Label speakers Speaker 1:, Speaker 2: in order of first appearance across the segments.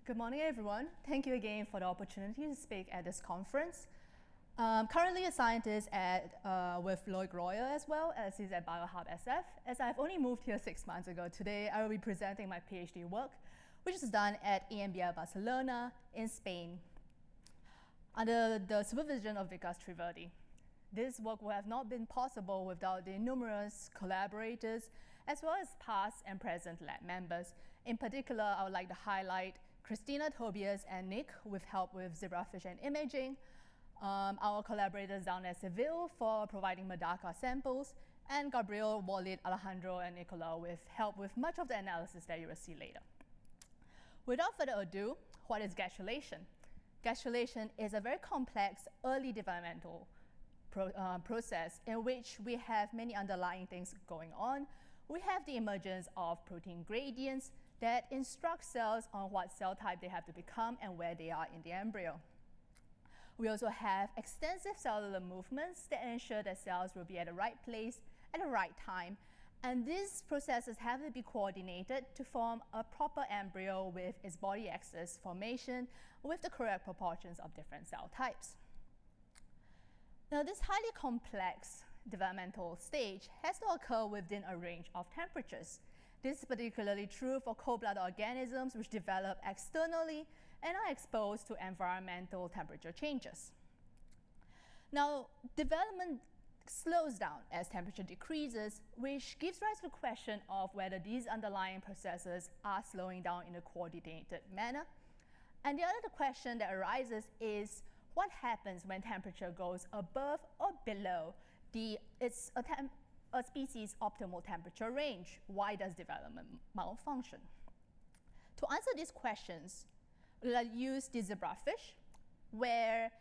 Speaker 1: Good morning, everyone. Thank you again for the opportunity to speak at this conference. Currently a scientist with Lloyd Royer as well as he's at Biohub SF. As I've only moved here 6 months ago, today I will be presenting my PhD work, which is done at EMBL Barcelona in Spain, under the supervision of Vikas Triverdi. This work would have not been possible without the numerous collaborators, as well as past and present lab members. In particular, I would like to highlight Christina, Tobias, and Nick with help with zebrafish and imaging, our collaborators down at Seville for providing Medaka samples, and Gabriel, Walid, Alejandro, and Nicola with help with much of the analysis that you will see later. Without further ado, what is gastrulation? Gastrulation is a very complex early developmental process in which we have many underlying things going on. We have the emergence of protein gradients that instruct cells on what cell type they have to become and where they are in the embryo. We also have extensive cellular movements that ensure that cells will be at the right place at the right time. And these processes have to be coordinated to form a proper embryo with its body axis formation with the correct proportions of different cell types. Now, this highly complex developmental stage has to occur within a range of temperatures. This is particularly true for cold-blooded organisms which develop externally and are exposed to environmental temperature changes. Now, development slows down as temperature decreases, which gives rise to the question of whether these underlying processes are slowing down in a coordinated manner. And the other question that arises is, what happens when temperature goes above or below a species' optimal temperature range? Why does development malfunction? To answer these questions, we'll use the zebrafish, where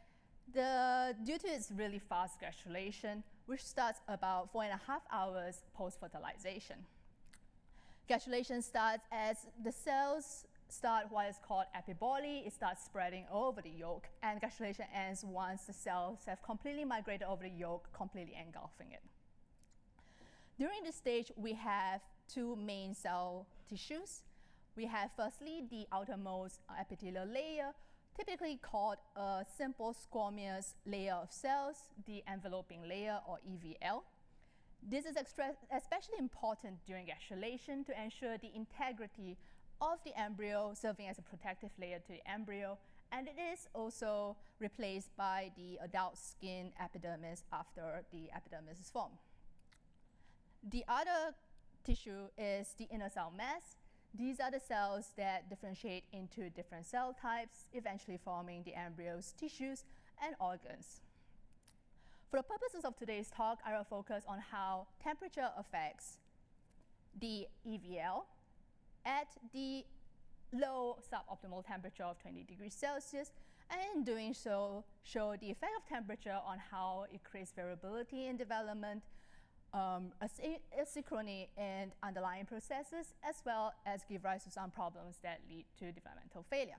Speaker 1: due to its really fast gastrulation, which starts about 4.5 hours post-fertilization. Gastrulation starts as the cells start what is called epiboly. It starts spreading over the yolk, and gastrulation ends once the cells have completely migrated over the yolk, completely engulfing it. During this stage, we have two main cell tissues. We have firstly the outermost epithelial layer, typically called a simple squamous layer of cells, the enveloping layer or EVL. This is especially important during gastrulation to ensure the integrity of the embryo, serving as a protective layer to the embryo, and it is also replaced by the adult skin epidermis after the epidermis is formed. The other tissue is the inner cell mass. These are the cells that differentiate into different cell types, eventually forming the embryo's tissues and organs. For the purposes of today's talk, I will focus on how temperature affects the EVL at the low suboptimal temperature of 20 degrees Celsius, and in doing so, show the effect of temperature on how it creates variability in development, asynchrony in underlying processes, as well as give rise to some problems that lead to developmental failure.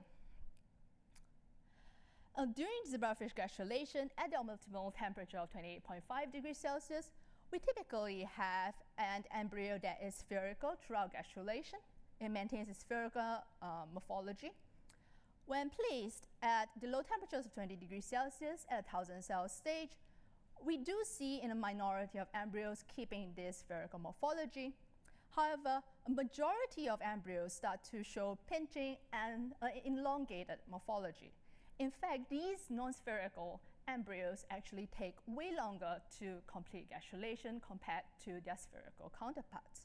Speaker 1: During zebrafish gastrulation, at the optimal temperature of 28.5 degrees Celsius, we typically have an embryo that is spherical throughout gastrulation. It maintains its spherical morphology. When placed at the low temperatures of 20 degrees Celsius at a 1,000 cell stage, we do see in a minority of embryos keeping this spherical morphology. However, a majority of embryos start to show pinching and elongated morphology. In fact, these non-spherical embryos actually take way longer to complete gastrulation compared to their spherical counterparts.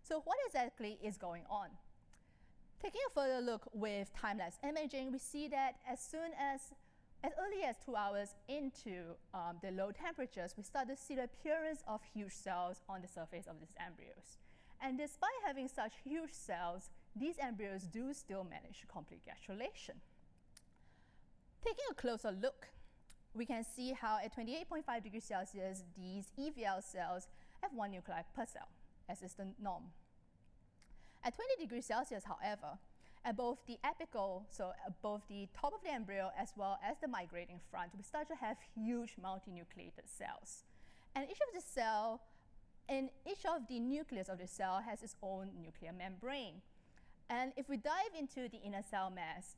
Speaker 1: So what exactly is going on? Taking a further look with time-lapse imaging, we see that as early as 2 hours into the low temperatures, we start to see the appearance of huge cells on the surface of these embryos. And despite having such huge cells, these embryos do still manage to complete gastrulation. Taking a closer look, we can see how at 28.5 degrees Celsius, these EVL cells have 1 nuclei per cell, as is the norm. At 20 degrees Celsius, however, at both the apical, so at both the top of the embryo as well as the migrating front, we start to have huge multinucleated cells. And each of the nucleus of the cell has its own nuclear membrane. And if we dive into the inner cell mass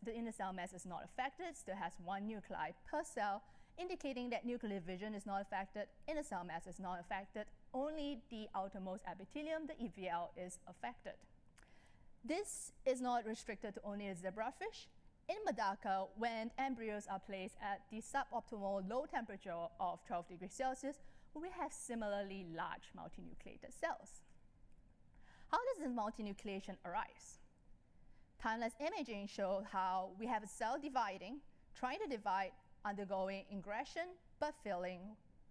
Speaker 1: is not affected, still has one nuclei per cell, indicating that nuclear division is not affected, inner cell mass is not affected, only the outermost epithelium, the EVL, is affected. This is not restricted to only the zebrafish. In Madaka, when embryos are placed at the suboptimal low temperature of 12 degrees Celsius, we have similarly large multinucleated cells. How does this multinucleation arise? Timeless imaging shows how we have a cell dividing, trying to divide, undergoing ingression, but failing,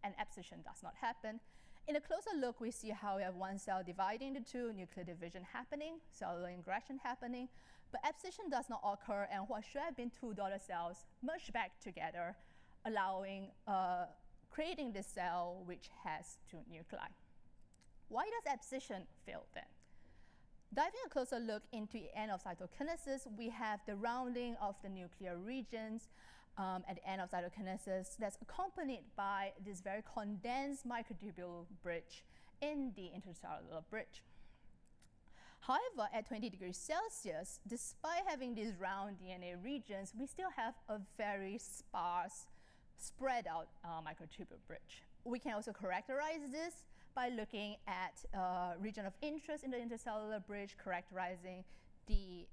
Speaker 1: and abscission does not happen. In a closer look, we see how we have one cell dividing into two, nuclear division happening, cellular ingression happening, but abscission does not occur, and what should have been two daughter cells merge back together, allowing creating this cell which has two nuclei. Why does abscission fail then? Diving a closer look into the end of cytokinesis, we have the rounding of the nuclear regions at the end of cytokinesis that's accompanied by this very condensed microtubule bridge in the intercellular bridge. However, at 20 degrees Celsius, despite having these round DNA regions, we still have a very sparse, spread out microtubule bridge. We can also characterize this by looking at region of interest in the intercellular bridge, characterizing the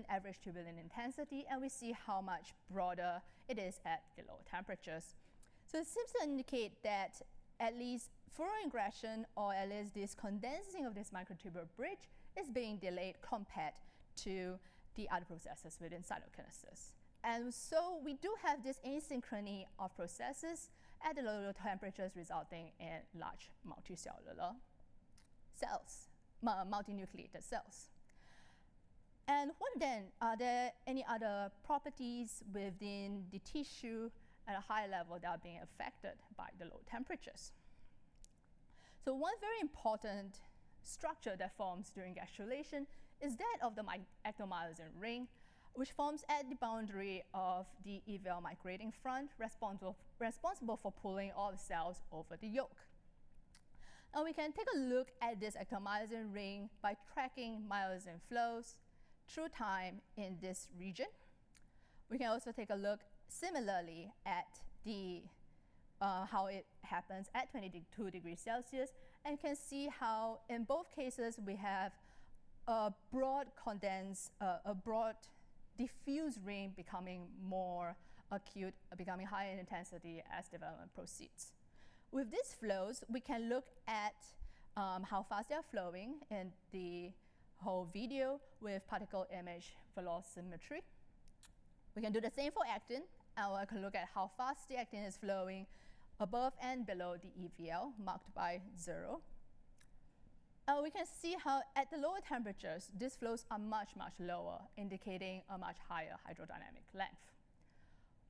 Speaker 1: average tubulin intensity, and we see how much broader it is at the lower temperatures. So it seems to indicate that at least further ingression, or at least this condensing of this microtubule bridge, is being delayed compared to the other processes within cytokinesis. And so we do have this asynchrony of processes at the lower temperatures, resulting in large multicellular cells, multinucleated cells. And what then? Are there any other properties within the tissue at a high level that are being affected by the low temperatures? So one very important structure that forms during gastrulation is that of the ectomyosin ring, which forms at the boundary of the EVL migrating front, responsible for pulling all the cells over the yolk. Now we can take a look at this ectomyosin ring by tracking myosin flows through time in this region. We can also take a look similarly at the how it happens at 22 degrees Celsius, and can see how in both cases we have a broad condensed, a broad diffuse ring becoming more acute, becoming higher in intensity as development proceeds. With these flows, we can look at how fast they are flowing in the whole video with particle image velocimetry. We can do the same for actin, and we can look at how fast the actin is flowing above and below the EVL, marked by 0. We can see how at the lower temperatures, these flows are much, much lower, indicating a much higher hydrodynamic length.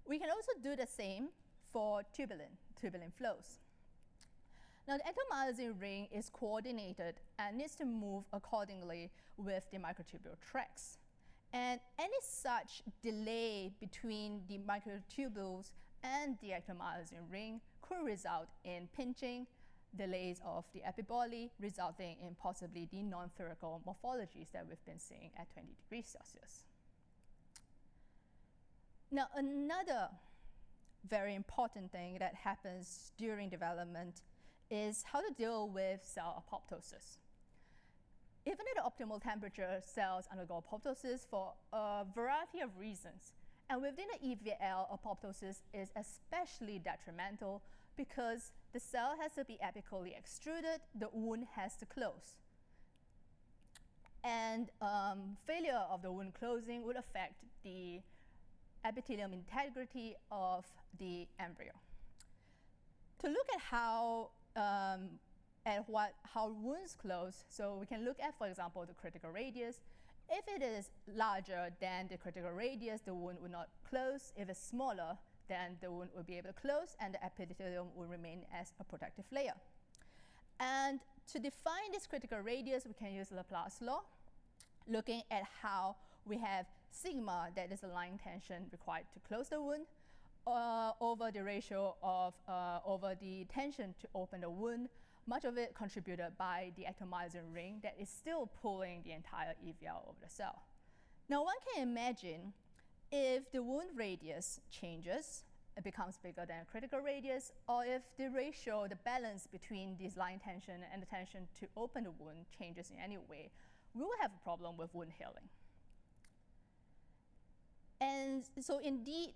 Speaker 1: We can also do the same for tubulin flows. Now, the ectomyosin ring is coordinated and needs to move accordingly with the microtubule tracks. And any such delay between the microtubules and the ectomyosin ring could result in pinching, delays of the epiboly, resulting in possibly the non-spherical morphologies that we've been seeing at 20 degrees Celsius. Now, another very important thing that happens during development is how to deal with cell apoptosis. Even at the optimal temperature, cells undergo apoptosis for a variety of reasons. And within the EVL, apoptosis is especially detrimental because the cell has to be apically extruded, the wound has to close. And failure of the wound closing would affect the epithelium integrity of the embryo. To look at how wounds close, so we can look at, for example, the critical radius. If it is larger than the critical radius, the wound will not close. If it's smaller, then the wound will be able to close, and the epithelium will remain as a protective layer. And to define this critical radius, we can use Laplace law, looking at how we have sigma, that is the line tension required to close the wound, over the ratio of over the tension to open the wound, much of it contributed by the atomizing ring that is still pulling the entire EVL over the cell. Now one can imagine if the wound radius changes, it becomes bigger than a critical radius, or if the ratio, the balance between this line tension and the tension to open the wound changes in any way, we will have a problem with wound healing. And so indeed,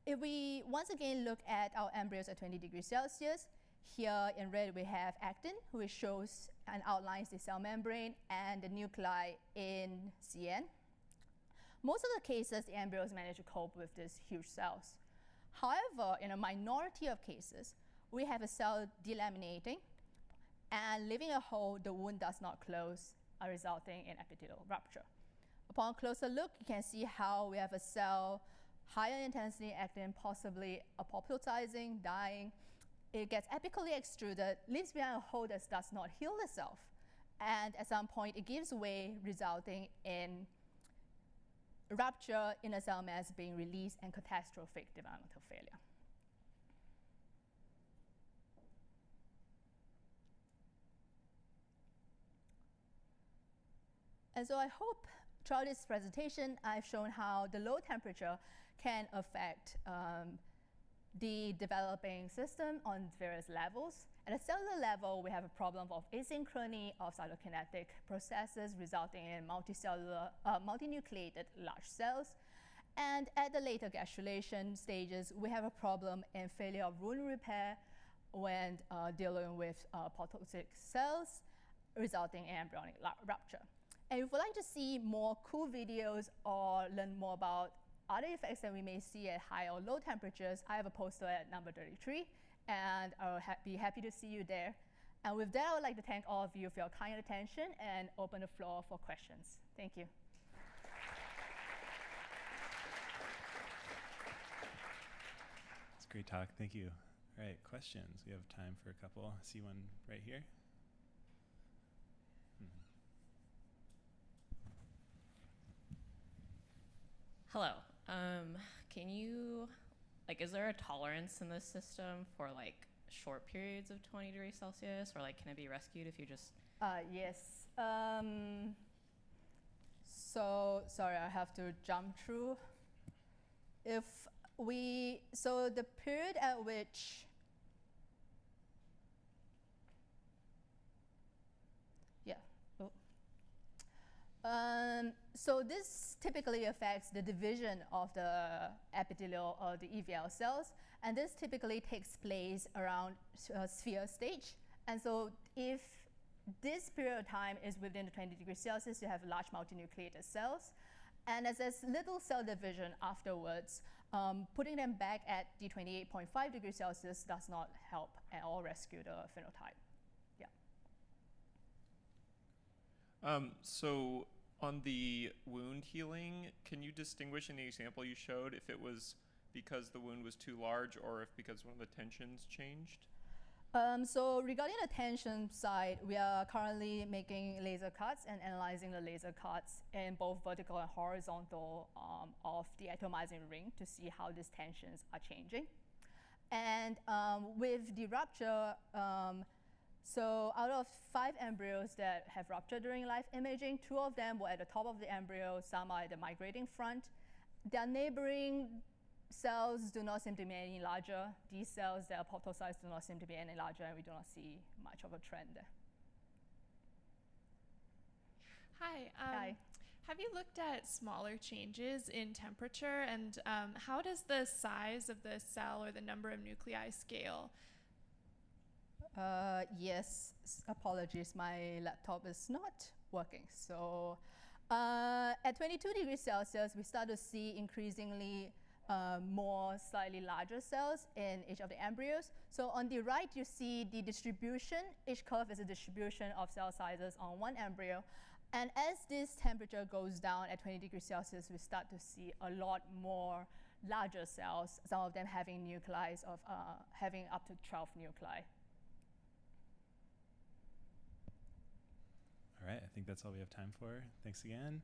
Speaker 1: if we once again look at our embryos at 20 degrees Celsius, here in red we have actin, which shows and outlines the cell membrane and the nuclei in CN. Most of the cases, the embryos manage to cope with these huge cells. However, in a minority of cases, we have a cell delaminating and leaving a hole, the wound does not close, resulting in epithelial rupture. Upon a closer look, you can see how we have a cell, higher intensity actin, possibly apoptosizing, dying. It gets apically extruded, leaves behind a hole that does not heal itself. And at some point, it gives way, resulting in rupture, inner cell mass being released, and catastrophic developmental failure. And so I hope throughout this presentation, I've shown how the low temperature can affect the developing system on various levels. At a cellular level, we have a problem of asynchrony of cytokinetic processes resulting in multicellular, multinucleated large cells. And at the later gastrulation stages, we have a problem in failure of wound repair when dealing with apoptotic cells, resulting in embryonic rupture. And if you'd like to see more cool videos or learn more about other effects that we may see at high or low temperatures, I have a poster at number 33, and I'll be happy to see you there. And with that, I would like to thank all of you for your kind attention and open the floor for questions. Thank you.
Speaker 2: That's a great talk. Thank you. All right, questions. We have time for a couple. I see one right here.
Speaker 3: Hello. Can you, is there a tolerance in this system for short periods of 20 degrees Celsius, or can it be rescued if you just?
Speaker 1: Yes. So sorry, I have to jump through. So the period at which, so this typically affects the division of the epithelial or the EVL cells, and this typically takes place around sphere stage. And so if this period of time is within the 20 degrees Celsius, you have large multinucleated cells. And as there's little cell division afterwards, putting them back at the 28.5 degrees Celsius does not help at all rescue the phenotype.
Speaker 4: So on the wound healing, can you distinguish in the example you showed if it was because the wound was too large or if because one of the tensions changed?
Speaker 1: So regarding the tension side, we are currently making laser cuts and analyzing the laser cuts in both vertical and horizontal of the atomizing ring to see how these tensions are changing. And with the rupture, so out of 5 embryos that have ruptured during live imaging, 2 of them were at the top of the embryo, some are at the migrating front. Their neighboring cells do not seem to be any larger. These cells that are apoptosized do not seem to be any larger, and we do not see much of a trend there.
Speaker 5: Hi.
Speaker 1: Hi.
Speaker 5: Have you looked at smaller changes in temperature, and how does the size of the cell or the number of nuclei scale?
Speaker 1: Yes, apologies, my laptop is not working. So at 22 degrees Celsius, we start to see increasingly more slightly larger cells in each of the embryos. So on the right, you see the distribution. Each curve is a distribution of cell sizes on one embryo. And as this temperature goes down at 20 degrees Celsius, we start to see a lot more larger cells, some of them having nuclei of having up to 12 nuclei.
Speaker 2: All right, I think that's all we have time for. Thanks again.